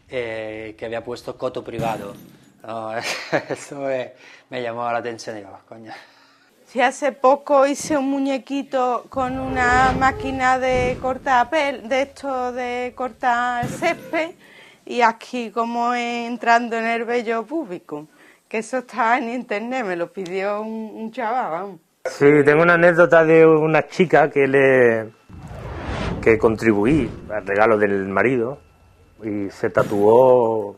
que había puesto coto privado. No, eso me llamó la atención y digo, coño. Sí, hace poco hice un muñequito con una máquina de cortar de cortar césped y aquí como entrando en el vello público, que eso está en internet, me lo pidió un chaval, vamos. Sí, tengo una anécdota de una chica que contribuí al regalo del marido y se tatuó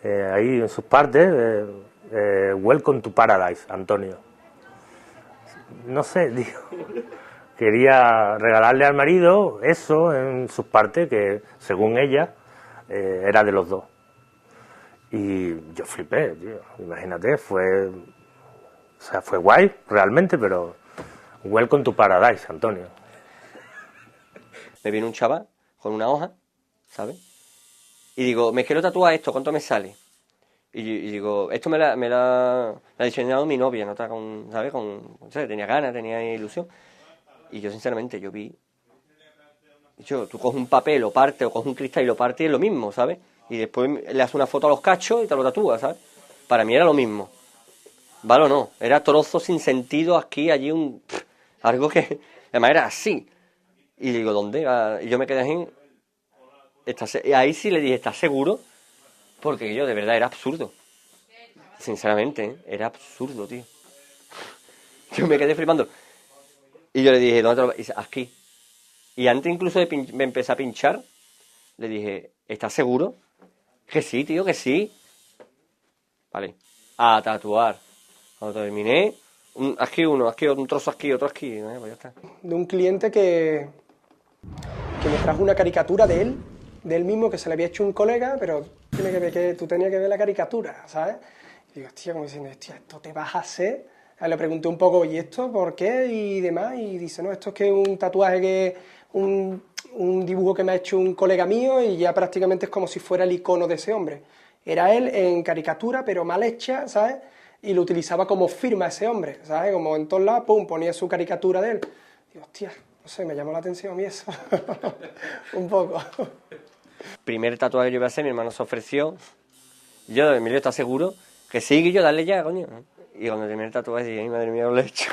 ahí en sus partes Welcome to Paradise, Antonio. No sé, digo, quería regalarle al marido eso en sus partes que según ella era de los dos. Y yo flipé, tío, imagínate, fue guay realmente, pero Welcome to Paradise, Antonio. Me viene un chaval con una hoja, ¿sabes? Y digo, me quiero tatuar esto, ¿cuánto me sale? Y digo, esto me la ha diseñado mi novia, ¿no? ¿Sabes? ¿Sabes? Tenía ganas, tenía ilusión. Y yo, sinceramente, vi... Tú coges un papel, lo partes, o coges un cristal y lo partes y es lo mismo, ¿sabes? Y después le haces una foto a los cachos y te lo tatúas, ¿sabes? Para mí era lo mismo. ¿Vale o no? Era trozo sin sentido aquí, allí, algo que... Además era así. Y digo, ¿dónde? Y yo me quedé así... Y ahí sí le dije, ¿estás seguro? Porque yo, de verdad, era absurdo. Sinceramente, era absurdo, tío. Yo me quedé flipando. Y yo le dije, ¿dónde te lo...? Y dice, aquí. Y antes incluso de empezar a pinchar, le dije, ¿estás seguro? Que sí, tío, que sí. Vale. A tatuar. Cuando terminé, aquí uno, aquí un trozo aquí, otro aquí. Pues ya está. De un cliente que me trajo una caricatura de él mismo, que se le había hecho un colega, pero tú tenías que ver la caricatura, ¿sabes? Y digo, hostia, como diciendo, hostia, esto te vas a hacer. Le pregunté un poco, ¿y esto por qué? Y demás, y dice, no, esto es que es un tatuaje un dibujo que me ha hecho un colega mío y ya prácticamente es como si fuera el icono de ese hombre. Era él en caricatura, pero mal hecha, ¿sabes? Y lo utilizaba como firma ese hombre, ¿sabes? Como en todos lados, pum, ponía su caricatura de él. Digo, hostia, no sé, me llamó la atención a mí eso. Un poco. Primer tatuaje que yo iba a hacer, mi hermano se ofreció. Yo, Emilio, ¿estás seguro? Que sí, que yo, dale ya, coño. Y cuando terminé el tatuaje, dije, ay, madre mía, lo he hecho.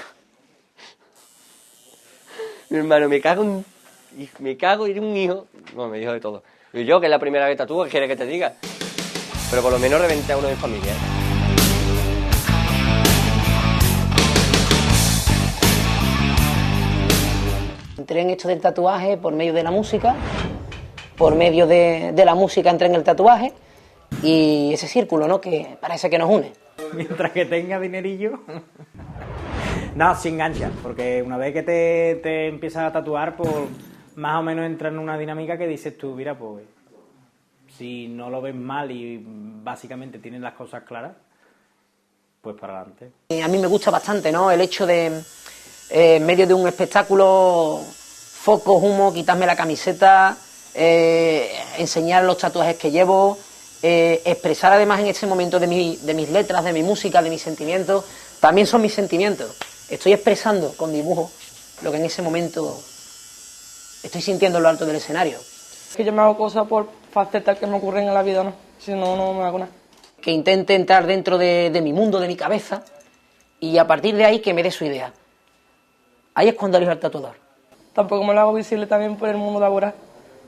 Mi hermano, me cago en un hijo. No, me dijo de todo. Y yo, que es la primera vez tatúo, ¿qué quiere que te diga? Pero por lo menos reventé a uno de mi familia, ¿eh? Entré en esto del tatuaje por medio de la música, por medio de la música entré en el tatuaje y ese círculo, ¿no?, que parece que nos une. Mientras que tenga dinerillo, no, se engancha, porque una vez que te empiezas a tatuar, pues más o menos entra en una dinámica que dices tú, mira, pues si no lo ves mal y básicamente tienes las cosas claras, pues para adelante. A mí me gusta bastante, ¿no?, el hecho de, en medio de un espectáculo, focos, humo, quitarme la camiseta, enseñar los tatuajes que llevo, expresar además en ese momento de mis letras, de mi música, de mis sentimientos, también son mis sentimientos. Estoy expresando con dibujo lo que en ese momento estoy sintiendo en lo alto del escenario. Es que yo me hago cosas por facetas que me ocurren en la vida, ¿no? Si no, no me hago nada. Que intente entrar dentro de mi mundo, de mi cabeza, y a partir de ahí que me dé su idea. Ahí es cuando elijo al tatuador. Tampoco me lo hago visible también por el mundo laboral,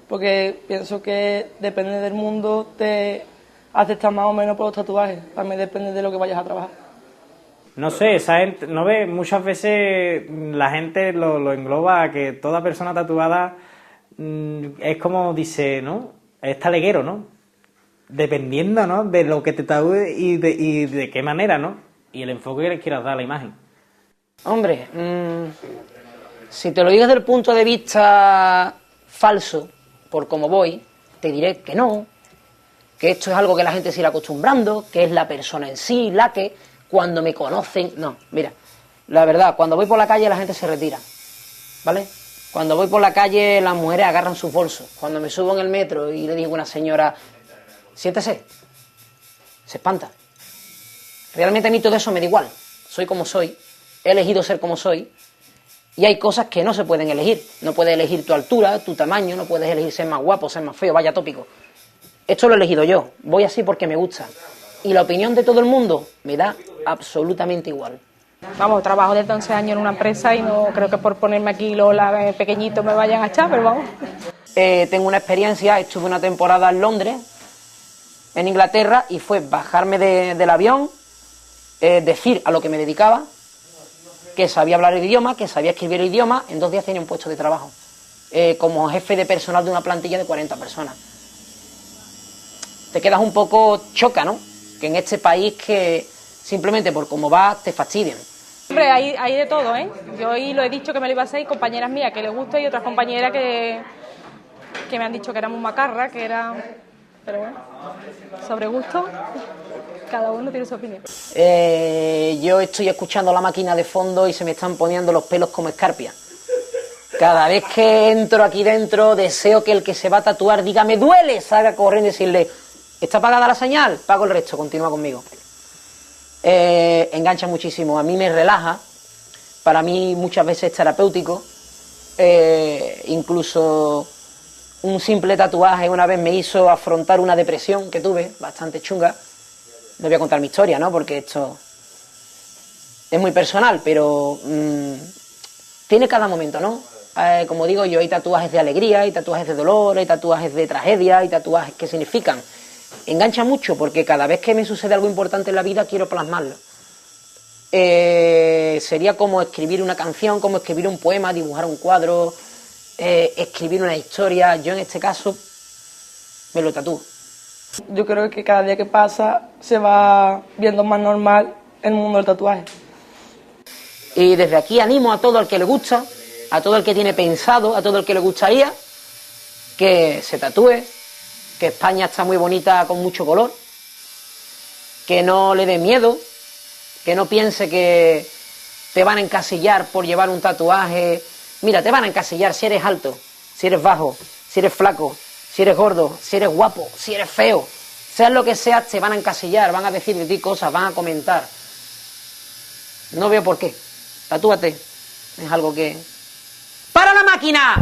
porque pienso que depende del mundo, te aceptas más o menos por los tatuajes, también depende de lo que vayas a trabajar. no sé, esa gente, no ve, muchas veces la gente lo engloba a que toda persona tatuada es como dice, ¿no? Es taleguero, ¿no? Dependiendo, ¿no? De lo que te tatúe y de qué manera, ¿no? Y el enfoque que le quieras dar a la imagen. Hombre, si te lo digo desde el punto de vista falso, por cómo voy, te diré que no, que esto es algo que la gente se irá acostumbrando, que es la persona en sí, la que cuando me conocen... No, mira, la verdad, cuando voy por la calle la gente se retira, ¿vale? Cuando voy por la calle las mujeres agarran sus bolsos. Cuando me subo en el metro y le digo a una señora, siéntese, se espanta. Realmente a mí todo eso me da igual, soy como soy, he elegido ser como soy, y hay cosas que no se pueden elegir. No puedes elegir tu altura, tu tamaño, no puedes elegir ser más guapo, ser más feo, vaya tópico. Esto lo he elegido yo, voy así porque me gusta. Y la opinión de todo el mundo me da absolutamente igual. Vamos, trabajo desde 11 años en una empresa y no creo que por ponerme aquí Lola pequeñito me vayan a echar, pero vamos. Tengo una experiencia, estuve una temporada en Londres, en Inglaterra, y fue bajarme del avión, decir a lo que me dedicaba, que sabía hablar el idioma, que sabía escribir el idioma, en 2 días tenía un puesto de trabajo, como jefe de personal de una plantilla de 40 personas. Te quedas un poco choca, ¿no? Que en este país que simplemente por cómo vas te fastidian. Hombre, hay de todo, ¿eh? Yo hoy lo he dicho que me lo iba a hacer, y compañeras mías que les gusta y otras compañeras que me han dicho que era muy macarra, que era... Pero bueno, sobre gusto, cada uno tiene su opinión. Yo estoy escuchando la máquina de fondo y se me están poniendo los pelos como escarpia. Cada vez que entro aquí dentro deseo que el que se va a tatuar diga me duele, salga corriendo y decirle ¿está pagada la señal? Pago el resto, continúa conmigo. Engancha muchísimo, a mí me relaja, para mí muchas veces es terapéutico, incluso un simple tatuaje una vez me hizo afrontar una depresión que tuve, bastante chunga. No voy a contar mi historia, ¿no? Porque esto es muy personal, pero tiene cada momento, ¿no? Como digo yo, hay tatuajes de alegría, hay tatuajes de dolor, hay tatuajes de tragedia, hay tatuajes que significan. Engancha mucho porque cada vez que me sucede algo importante en la vida quiero plasmarlo. Sería como escribir una canción, como escribir un poema, dibujar un cuadro, escribir una historia. Yo en este caso me lo tatúo. Yo creo que cada día que pasa se va viendo más normal el mundo del tatuaje. Y desde aquí animo a todo el que le gusta, a todo el que tiene pensado, a todo el que le gustaría, que se tatúe, que España está muy bonita con mucho color, que no le dé miedo, que no piense que te van a encasillar por llevar un tatuaje. Mira, te van a encasillar si eres alto, si eres bajo, si eres flaco, si eres gordo, si eres guapo, si eres feo. Seas lo que seas, te van a encasillar, van a decir de ti cosas, van a comentar. No veo por qué. Tatúate. Es algo que... ¡Para la máquina!